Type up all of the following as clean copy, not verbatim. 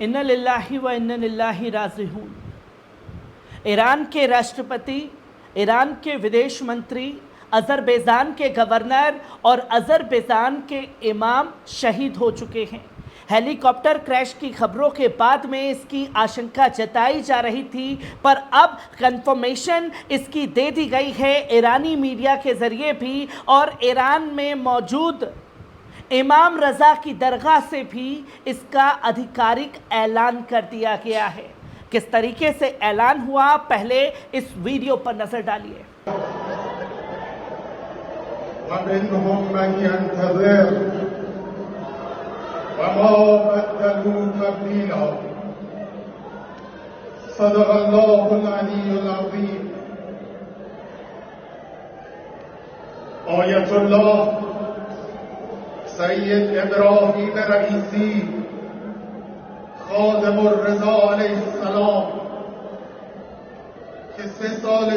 इन्ना लिल्लाहि व इन्ना लिल्लाहि राजिऊन। ईरान के राष्ट्रपति, ईरान के विदेश मंत्री, अज़रबैजान के गवर्नर और अज़रबैजान के इमाम शहीद हो चुके हैं। हेलीकॉप्टर क्रैश की खबरों के बाद में इसकी आशंका जताई जा रही थी, पर अब कंफर्मेशन इसकी दे दी गई है ईरानी मीडिया के ज़रिए भी, और ईरान में मौजूद इमाम रज़ा की दरगाह से भी इसका आधिकारिक ऐलान कर दिया गया है। किस तरीके से ऐलान हुआ, पहले इस वीडियो पर नजर डालिए। आयतुल्लाह सैयद इब्राहीम रईसी खादिमुर रज़ा अलैहिस्सलाम कि 3 साल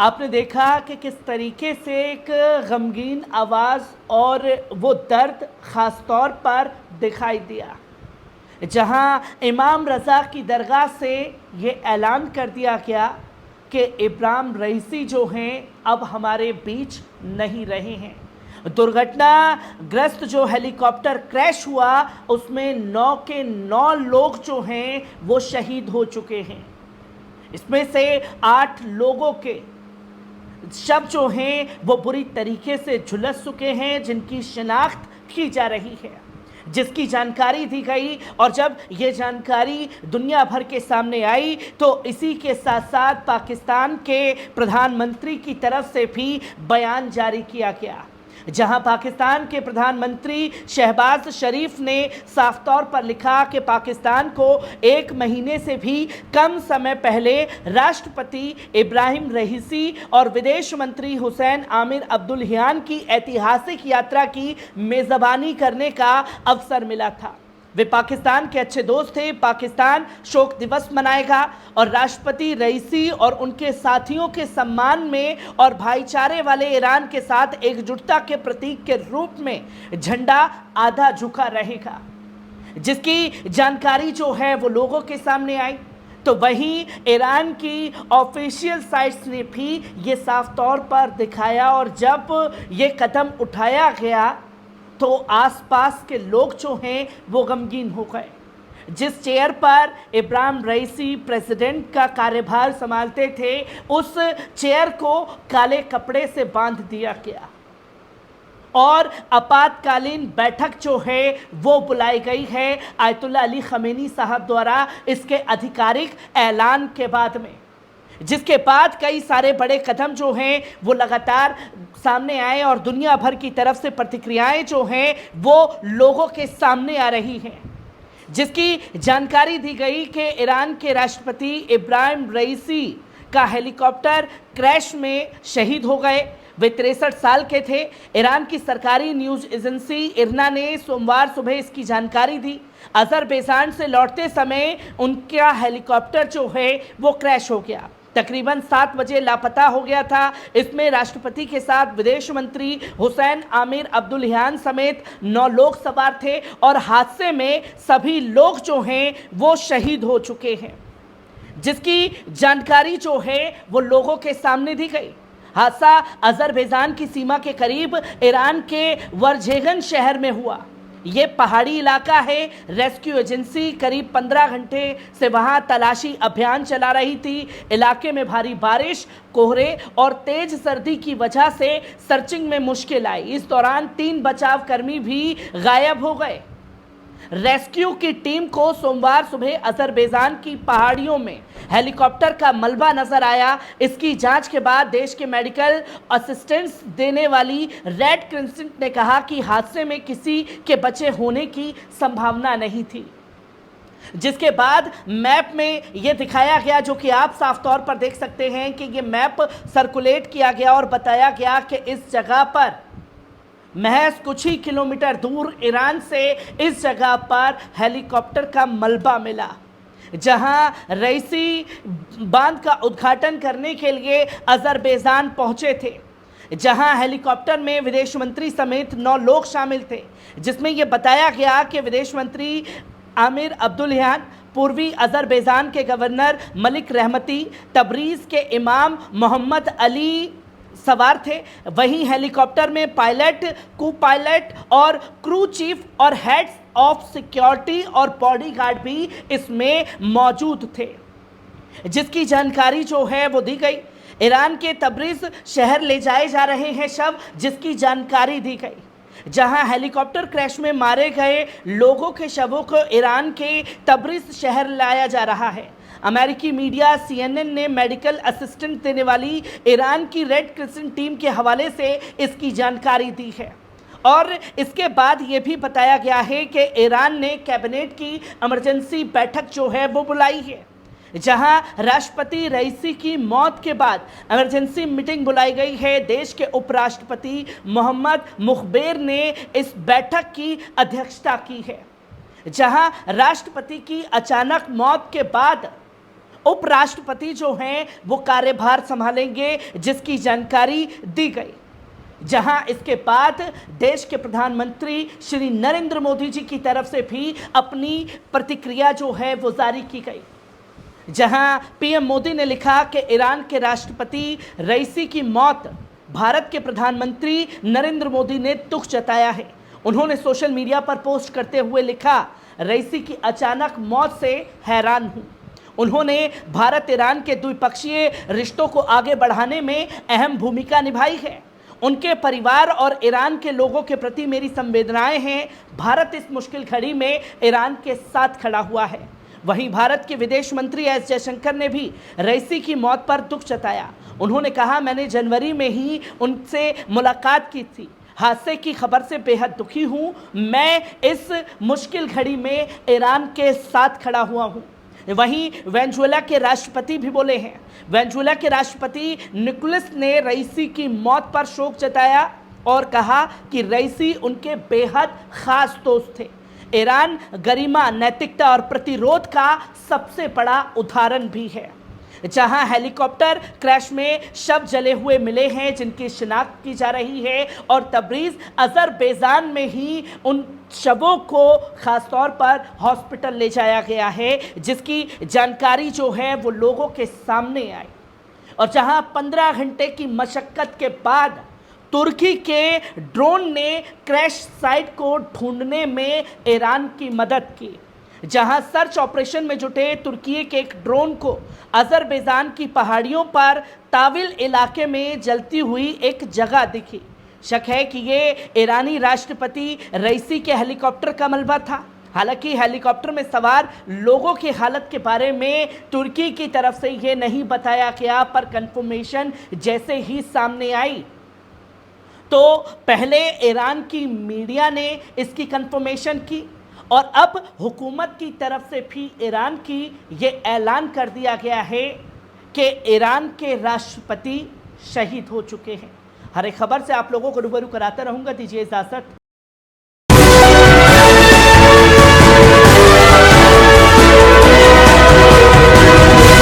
आपने देखा कि किस तरीके से एक गमगीन आवाज़ और वो दर्द ख़ास तौर पर दिखाई दिया, जहां इमाम रज़ा की दरगाह से ये ऐलान कर दिया गया कि इब्राहिम रईसी जो हैं अब हमारे बीच नहीं रहे हैं। दुर्घटनाग्रस्त जो हेलीकॉप्टर क्रैश हुआ उसमें 9 के 9 लोग जो हैं वो शहीद हो चुके हैं। इसमें से 8 लोगों के शव जो हैं वो बुरी तरीके से झुलस चुके हैं, जिनकी शिनाख्त की जा रही है, जिसकी जानकारी दी गई। और जब ये जानकारी दुनिया भर के सामने आई तो इसी के साथ साथ पाकिस्तान के प्रधानमंत्री की तरफ से भी बयान जारी किया गया, जहां पाकिस्तान के प्रधानमंत्री शहबाज शरीफ ने साफ तौर पर लिखा कि पाकिस्तान को 1 महीने से भी कम समय पहले राष्ट्रपति इब्राहिम रईसी और विदेश मंत्री हुसैन आमिर अब्दुल्लाहियान की ऐतिहासिक यात्रा की मेज़बानी करने का अवसर मिला था। वे पाकिस्तान के अच्छे दोस्त थे। पाकिस्तान शोक दिवस मनाएगा और राष्ट्रपति रईसी और उनके साथियों के सम्मान में और भाईचारे वाले ईरान के साथ एकजुटता के प्रतीक के रूप में झंडा आधा झुका रहेगा, जिसकी जानकारी जो है वो लोगों के सामने आई। तो वहीं ईरान की ऑफिशियल साइट्स ने भी ये साफ तौर पर दिखाया, और जब ये कदम उठाया गया तो आसपास के लोग जो हैं वो गमगीन हो गए। जिस चेयर पर इब्राहिम रईसी प्रेसिडेंट का कार्यभार संभालते थे, उस चेयर को काले कपड़े से बांध दिया गया और आपातकालीन बैठक जो है वो बुलाई गई है आयतुल्लाह अली खमेनी साहब द्वारा इसके आधिकारिक ऐलान के बाद में, जिसके बाद कई सारे बड़े कदम जो हैं वो लगातार सामने आए और दुनिया भर की तरफ से प्रतिक्रियाएं जो हैं वो लोगों के सामने आ रही हैं, जिसकी जानकारी दी गई कि ईरान के राष्ट्रपति इब्राहिम रईसी का हेलीकॉप्टर क्रैश में शहीद हो गए। वे 63 साल के थे। ईरान की सरकारी न्यूज़ एजेंसी इरना ने सोमवार सुबह इसकी जानकारी दी। अज़रबैजान से लौटते समय उनका हेलीकॉप्टर जो है वो क्रैश हो गया, तकरीबन 7 बजे लापता हो गया था। इसमें राष्ट्रपति के साथ विदेश मंत्री हुसैन आमिर अब्दुल्लाहियान समेत 9 लोग सवार थे और हादसे में सभी लोग जो हैं वो शहीद हो चुके हैं, जिसकी जानकारी जो है वो लोगों के सामने दी गई। हादसा अज़रबैजान की सीमा के करीब ईरान के वर्जेगन शहर में हुआ। ये पहाड़ी इलाका है। रेस्क्यू एजेंसी करीब 15 घंटे से वहां तलाशी अभियान चला रही थी। इलाके में भारी बारिश, कोहरे और तेज सर्दी की वजह से सर्चिंग में मुश्किल आई। इस दौरान 3 बचाव कर्मी भी गायब हो गए। रेस्क्यू की टीम को सोमवार सुबह अजरबैजान की पहाड़ियों में हेलीकॉप्टर का मलबा नजर आया। इसकी जांच के बाद देश के मेडिकल असिस्टेंस देने वाली रेड क्रिसेंट ने कहा कि हादसे में किसी के बचे होने की संभावना नहीं थी। जिसके बाद मैप में यह दिखाया गया, जो कि आप साफ तौर पर देख सकते हैं कि यह मैप सर्कुलेट किया गया और बताया गया कि इस जगह पर महज कुछ ही किलोमीटर दूर ईरान से इस जगह पर हेलीकॉप्टर का मलबा मिला, जहां रईसी बांध का उद्घाटन करने के लिए अजरबैजान पहुंचे थे, जहां हेलीकॉप्टर में विदेश मंत्री समेत 9 लोग शामिल थे, जिसमें यह बताया गया कि विदेश मंत्री आमिर अब्दुल्लाहियान, पूर्वी अजरबैजान के गवर्नर मलिक रहमती, तबरीज के इमाम मोहम्मद अली सवार थे। वहीं हेलीकॉप्टर में पायलट, को पायलट और क्रू चीफ और हेड्स ऑफ सिक्योरिटी और बॉडीगार्ड भी इसमें मौजूद थे, जिसकी जानकारी जो है वो दी गई। ईरान के तबरीज शहर ले जाए जा रहे हैं शव, जिसकी जानकारी दी गई, जहां हेलीकॉप्टर क्रैश में मारे गए लोगों के शवों को ईरान के तबरीज शहर लाया जा रहा है। अमेरिकी मीडिया CNN ने मेडिकल असिस्टेंट देने वाली ईरान की रेड क्रिसेंट टीम के हवाले से इसकी जानकारी दी है और इसके बाद ये भी बताया गया है कि ईरान ने कैबिनेट की इमरजेंसी बैठक जो है वो बुलाई है, जहां राष्ट्रपति रईसी की मौत के बाद इमरजेंसी मीटिंग बुलाई गई है। देश के उपराष्ट्रपति मोहम्मद मुखबेर ने इस बैठक की अध्यक्षता की है, जहां राष्ट्रपति की अचानक मौत के बाद उपराष्ट्रपति जो हैं वो कार्यभार संभालेंगे, जिसकी जानकारी दी गई, जहां इसके बाद देश के प्रधानमंत्री श्री नरेंद्र मोदी जी की तरफ से भी अपनी प्रतिक्रिया जो है वो जारी की गई, जहां पीएम मोदी ने लिखा कि ईरान के राष्ट्रपति रईसी की मौत भारत के प्रधानमंत्री नरेंद्र मोदी ने दुख जताया है। उन्होंने सोशल मीडिया पर पोस्ट करते हुए लिखा, रईसी की अचानक मौत से हैरान हूं। उन्होंने भारत ईरान के द्विपक्षीय रिश्तों को आगे बढ़ाने में अहम भूमिका निभाई है। उनके परिवार और ईरान के लोगों के प्रति मेरी संवेदनाएं हैं। भारत इस मुश्किल घड़ी में ईरान के साथ खड़ा हुआ है। वहीं भारत के विदेश मंत्री एस जयशंकर ने भी रईसी की मौत पर दुख जताया। उन्होंने कहा, मैंने जनवरी में ही उनसे मुलाकात की थी। हादसे की खबर से बेहद दुखी हूं। मैं इस मुश्किल घड़ी में ईरान के साथ खड़ा हुआ हूं। वहीं वेनेजुएला के राष्ट्रपति भी बोले हैं। वेनेजुएला के राष्ट्रपति निकोलस ने रईसी की मौत पर शोक जताया और कहा कि रईसी उनके बेहद खास दोस्त थे। ईरान गरिमा, नैतिकता और प्रतिरोध का सबसे बड़ा उदाहरण भी है। जहां हेलीकॉप्टर क्रैश में शव जले हुए मिले हैं, जिनकी शिनाख्त की जा रही है, और तबरीज अजरबैजान में ही उन शवों को खासतौर पर हॉस्पिटल ले जाया गया है, जिसकी जानकारी जो है वो लोगों के सामने आई। और जहां 15 घंटे की मशक्कत के बाद तुर्की के ड्रोन ने क्रैश साइट को ढूंढने में ईरान की मदद की, जहां सर्च ऑपरेशन में जुटे तुर्की के एक ड्रोन को अजरबैजान की पहाड़ियों पर ताविल इलाके में जलती हुई एक जगह दिखी। शक है कि ये ईरानी राष्ट्रपति रईसी के हेलीकॉप्टर का मलबा था। हालांकि हेलीकॉप्टर में सवार लोगों की हालत के बारे में तुर्की की तरफ से ये नहीं बताया गया, पर कंफर्मेशन जैसे ही सामने आई तो पहले ईरान की मीडिया ने इसकी कंफर्मेशन की और अब हुकूमत की तरफ से भी ईरान की ये ऐलान कर दिया गया है कि ईरान के राष्ट्रपति शहीद हो चुके हैं। हर एक खबर से आप लोगों को रूबरू कराता रहूँगा। दीजिए इजाज़त।